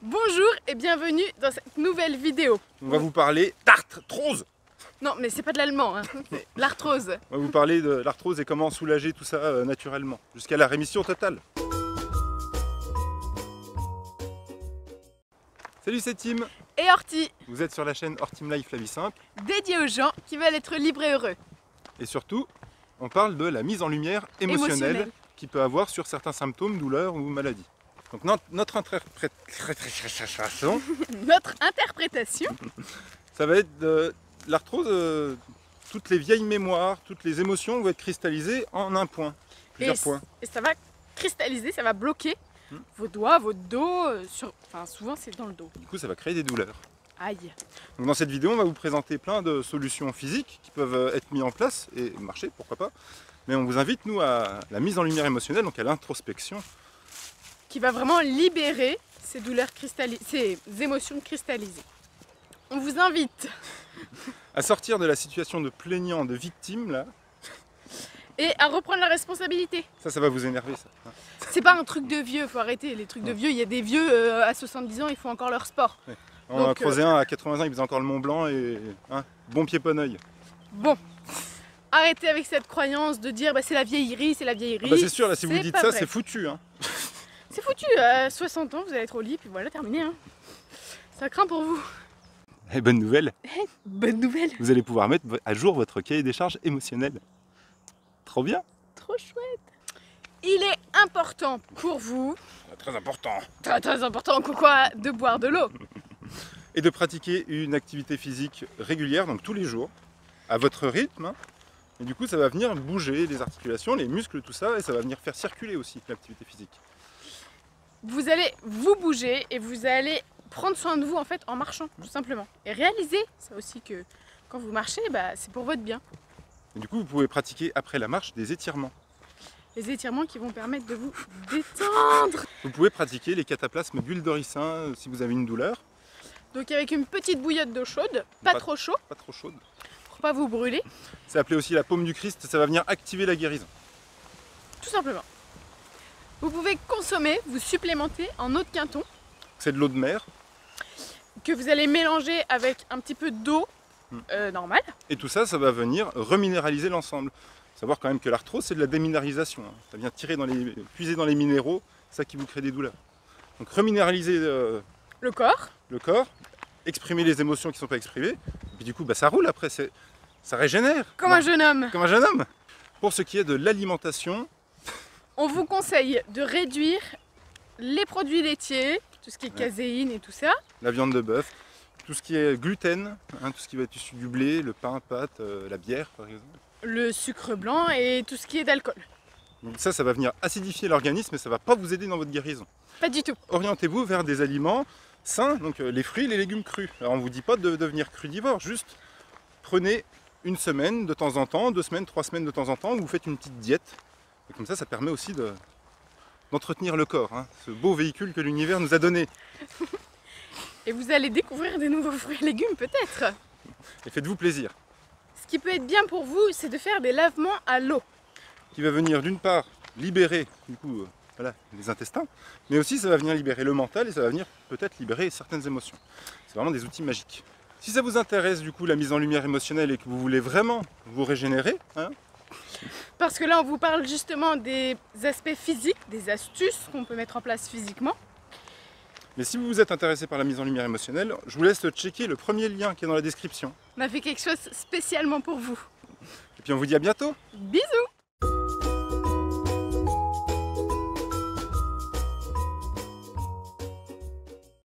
Bonjour et bienvenue dans cette nouvelle vidéo. On va vous parler d'arthrose. Non mais c'est pas de l'allemand, hein. C'est l'arthrose. On va vous parler de l'arthrose et comment soulager tout ça naturellement, jusqu'à la rémission totale. Salut, c'est Tim. Et Horty, Vous êtes sur la chaîne Hortim Life, la vie simple. dédié aux gens qui veulent être libres et heureux. Et surtout, on parle de la mise en lumière émotionnelle qu'il peut avoir sur certains symptômes, douleurs ou maladies. Donc notre interprétation, Notre interprétation, ça va être de l'arthrose, toutes les vieilles mémoires, toutes les émotions vont être cristallisées en un point, plusieurs points. et ça va cristalliser, ça va bloquer vos doigts, votre dos, enfin souvent c'est dans le dos. Du coup, ça va créer des douleurs. Aïe. Donc dans cette vidéo, on va vous présenter plein de solutions physiques qui peuvent être mises en place et marcher, pourquoi pas. Mais on vous invite, nous, à la mise en lumière émotionnelle, donc à l'introspection. Qui va vraiment libérer ces douleurs ces émotions cristallisées. On vous invite À sortir de la situation de plaignant, de victime, là. et à reprendre la responsabilité. Ça va vous énerver, ça. C'est pas un truc de vieux, faut arrêter les trucs de vieux. Il y a des vieux à 70 ans, ils font encore leur sport. Ouais. On a creusé un à 80 ans, il faisait encore le Mont Blanc et bon pied poneuil. Bon, arrêtez avec cette croyance de dire bah, c'est la vieillerie, c'est la vieillerie. Ah bah c'est sûr, là, si vous dites pas ça, vrai. c'est foutu. Hein. C'est foutu, à 60 ans, vous allez être au lit, puis voilà, terminé. Hein. Ça craint pour vous. Et bonne nouvelle, Bonne nouvelle. vous allez pouvoir mettre à jour votre cahier des charges émotionnel. Trop bien. Trop chouette. Il est important pour vous, Très important. très important, quoi, de boire de l'eau. Et de pratiquer une activité physique régulière, donc tous les jours, à votre rythme. Hein. Et du coup, ça va venir bouger les articulations, les muscles, tout ça, et ça va venir faire circuler aussi l'activité physique. Vous allez vous bouger et vous allez prendre soin de vous en fait en marchant, tout simplement. Et réalisez ça aussi que quand vous marchez, bah, c'est pour votre bien. Et du coup, vous pouvez pratiquer après la marche des étirements. Les étirements qui vont permettre de vous détendre. Vous pouvez pratiquer les cataplasmes d'huile de ricin si vous avez une douleur. Donc avec une petite bouillotte d'eau chaude, pas trop chaud, Pas trop chaude. pour pas vous brûler, C'est appelé aussi la paume du Christ, ça va venir activer la guérison. tout simplement. Vous pouvez consommer, vous supplémenter en eau de Quinton, C'est de l'eau de mer. que vous allez mélanger avec un petit peu d'eau normale. Et tout ça, ça va venir reminéraliser l'ensemble. Savoir quand même que l'arthrose, c'est de la déminéralisation. Hein. Ça vient puiser dans les minéraux, c'est ça qui vous crée des douleurs. Donc reminéraliser Le corps. le corps, exprimer les émotions qui ne sont pas exprimées, et puis du coup, bah, ça roule après, ça régénère. Comme un jeune homme. Comme un jeune homme. Pour ce qui est de l'alimentation, On vous conseille de réduire les produits laitiers, tout ce qui est caséine et tout ça. la viande de bœuf, tout ce qui est gluten, hein, tout ce qui va être issu du blé, le pain, pâte, la bière par exemple. Le sucre blanc et tout ce qui est d'alcool. Donc ça va venir acidifier l'organisme et ça ne va pas vous aider dans votre guérison. Pas du tout. Orientez-vous vers des aliments sains, donc les fruits et les légumes crus. Alors on ne vous dit pas de devenir crudivore, juste prenez une semaine de temps en temps, 2 semaines, 3 semaines de temps en temps, où vous faites une petite diète. Et comme ça permet aussi d'entretenir le corps, hein, ce beau véhicule que l'univers nous a donné. Et vous allez découvrir des nouveaux fruits et légumes peut-être. Et faites-vous plaisir. Ce qui peut être bien pour vous, c'est de faire des lavements à l'eau. Qui va venir d'une part libérer du coup, voilà, les intestins, mais aussi ça va venir libérer le mental et ça va venir peut-être libérer certaines émotions. C'est vraiment des outils magiques. Si ça vous intéresse du coup la mise en lumière émotionnelle et que vous voulez vraiment vous régénérer, hein, Parce que là, on vous parle justement des aspects physiques, des astuces qu'on peut mettre en place physiquement. mais si vous vous êtes intéressé par la mise en lumière émotionnelle, je vous laisse checker le premier lien qui est dans la description. On a fait quelque chose spécialement pour vous. Et puis on vous dit à bientôt. Bisous!